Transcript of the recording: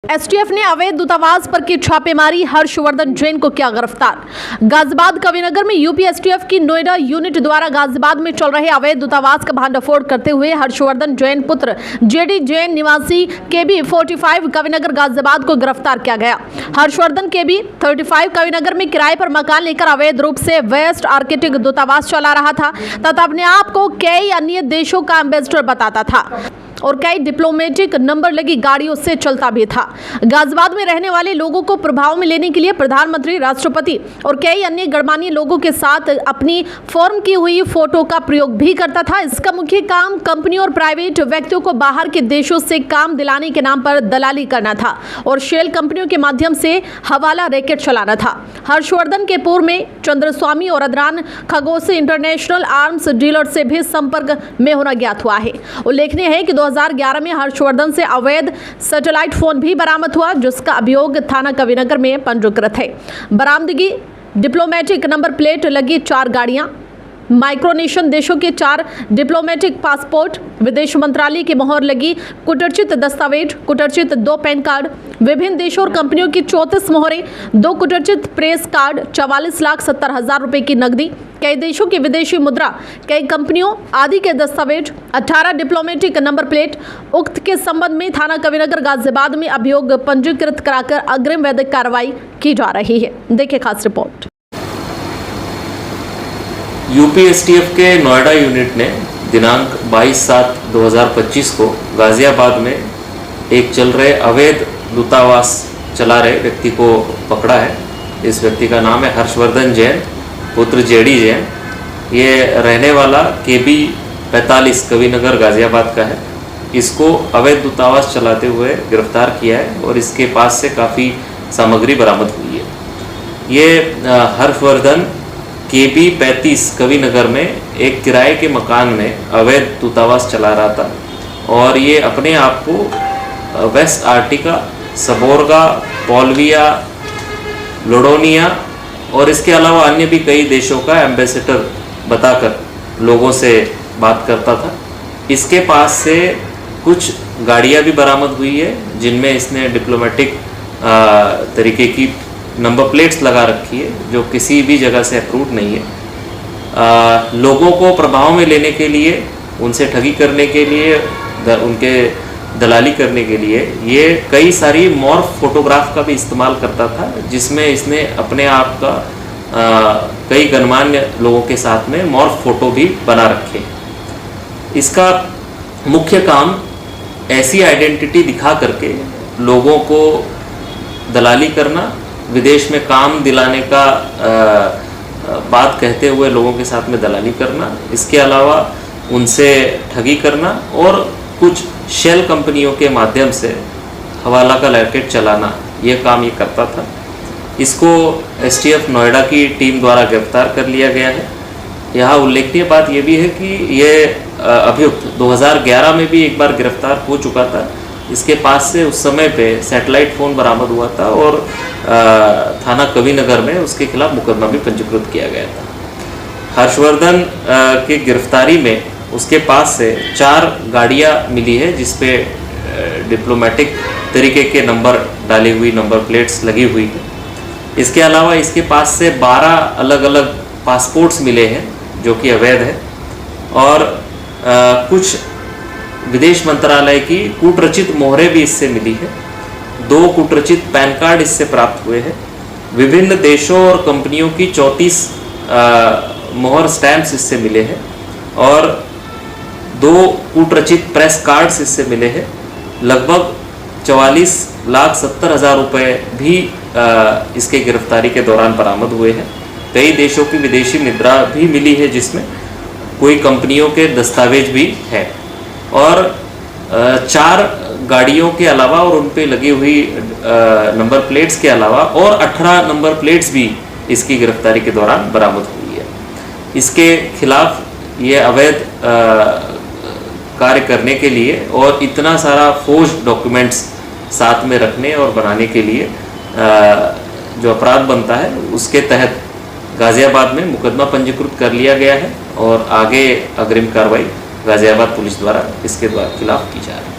STF ने अवैध दूतावास पर की छापेमारी, हर्षवर्धन जैन को किया गिरफ्तार। गाजियाबाद कविनगर में यूपी एसटीएफ की नोएडा यूनिट द्वारा गाजियाबाद में चल रहे अवैध दूतावास का भांडाफोड़ करते हुए हर्षवर्धन जैन पुत्र जेडी जैन निवासी केबी 45 कविनगर गाजियाबाद को गिरफ्तार किया गया। हर्षवर्धन केबी 35 कविनगर में किराए पर मकान लेकर अवैध रूप से वेस्ट आर्किटिक दूतावास चला रहा था तथा अपने आप को कई अन्य देशों का एम्बेसडर बताता था और कई डिप्लोमेटिक नंबर लगी गाड़ियों से चलता भी था। गाजियाबाद में रहने वाले लोगों को प्रभाव में लेने के लिए प्रधानमंत्री, राष्ट्रपति और कई अन्य गणमान्य लोगों के साथ अपनी फॉर्म की हुई फोटो का प्रयोग भी करता था। इसका मुख्य काम कंपनियों और प्राइवेट व्यक्तियों को बाहर के देशों से काम दिलाने के नाम पर दलाली करना था और शेल कंपनियों के माध्यम से हवाला रैकेट चलाना था। हर्षवर्धन के पूर्व में चंद्रस्वामी और अदरान खगोसे इंटरनेशनल आर्म्स डीलर से भी संपर्क में होना ज्ञात हुआ है। उल्लेखनीय है कि 2011 में हर्षवर्धन से अवैध सैटेलाइट फोन भी बरामद हुआ, जिसका अभियोग थाना कविनगर में पंजीकृत है। बरामदगी डिप्लोमेटिक नंबर प्लेट लगी 4 गाड़ियां, माइक्रोनेशियन देशों के 4 डिप्लोमेटिक पासपोर्ट, विदेश मंत्रालय की मोहर लगी कुटरचित दस्तावेज, कुटरचित 2 पैन कार्ड, विभिन्न देशों और कंपनियों की 34 मोहरें, 2 कुटरचित प्रेस कार्ड, 44,70,000 रुपए की नकदी, कई देशों की विदेशी मुद्रा, कई कंपनियों आदि के दस्तावेज, 18 डिप्लोमेटिक नंबर प्लेट। उक्त के संबंध में थाना कविनगर गाजियाबाद में अभियोग पंजीकृत कराकर अग्रिम वैधिक कार्रवाई की जा रही है। देखिए खास रिपोर्ट। यूपी एसटीएफ के नोएडा यूनिट ने दिनांक 22/7/2025 को गाजियाबाद में एक चल रहे अवैध दूतावास चला रहे व्यक्ति को पकड़ा है। इस व्यक्ति का नाम है हर्षवर्धन जैन पुत्र जेडी जैन। ये रहने वाला केबी 45 कविनगर गाजियाबाद का है। इसको अवैध दूतावास चलाते हुए गिरफ्तार किया है और इसके पास से काफ़ी सामग्री बरामद हुई है। ये हर्षवर्धन केबी 35 कविनगर में एक किराए के मकान में अवैध दूतावास चला रहा था और ये अपने आप को वेस्ट आर्टिका, सबोर्गा, पोल्विया, लोडोनिया और इसके अलावा अन्य भी कई देशों का एम्बेसडर बताकर लोगों से बात करता था। इसके पास से कुछ गाड़ियां भी बरामद हुई है जिनमें इसने डिप्लोमेटिक तरीके की नंबर प्लेट्स लगा रखी है जो किसी भी जगह से अप्रूव नहीं है। लोगों को प्रभाव में लेने के लिए, उनसे ठगी करने के लिए, उनके दलाली करने के लिए ये कई सारी मॉर्फ फोटोग्राफ का भी इस्तेमाल करता था, जिसमें इसने अपने आप का कई गणमान्य लोगों के साथ में मॉर्फ फोटो भी बना रखे। इसका मुख्य काम ऐसी आइडेंटिटी दिखा करके लोगों को दलाली करना, विदेश में काम दिलाने का बात कहते हुए लोगों के साथ में दलाली करना, इसके अलावा उनसे ठगी करना और कुछ शेल कंपनियों के माध्यम से हवाला का रैकेट चलाना, ये काम ये करता था। इसको एसटीएफ नोएडा की टीम द्वारा गिरफ्तार कर लिया गया है। यहाँ उल्लेखनीय बात ये भी है कि ये अभियुक्त 2011 में भी एक बार गिरफ्तार हो चुका था। इसके पास से उस समय पे सैटेलाइट फ़ोन बरामद हुआ था और थाना कविनगर में उसके खिलाफ मुकदमा भी पंजीकृत किया गया था। हर्षवर्धन की गिरफ्तारी में उसके पास से 4 गाड़ियां मिली है जिसपे डिप्लोमेटिक तरीके के नंबर डाली हुई नंबर प्लेट्स लगी हुई है। इसके अलावा इसके पास से 12 अलग अलग पासपोर्ट्स मिले हैं जो कि अवैध है और कुछ विदेश मंत्रालय की कूटरचित मोहरें भी इससे मिली है। 2 कूटरचित पैन कार्ड इससे प्राप्त हुए हैं। विभिन्न देशों और कंपनियों की 34 मोहर स्टैम्प्स इससे मिले हैं और 2 कूटरचित प्रेस कार्ड्स इससे मिले हैं। लगभग 44,70,000 रुपये भी इसके गिरफ्तारी के दौरान बरामद हुए हैं। कई देशों की विदेशी मुद्रा भी मिली है जिसमें कोई कंपनियों के दस्तावेज भी है और 4 गाड़ियों के अलावा और उन पे लगी हुई नंबर प्लेट्स के अलावा और 18 नंबर प्लेट्स भी इसकी गिरफ्तारी के दौरान बरामद हुई है। इसके खिलाफ ये अवैध कार्य करने के लिए और इतना सारा फोर्ज डॉक्यूमेंट्स साथ में रखने और बनाने के लिए जो अपराध बनता है उसके तहत गाजियाबाद में मुकदमा पंजीकृत कर लिया गया है और आगे अग्रिम कार्रवाई गाजियाबाद पुलिस द्वारा इसके खिलाफ की जा रही है।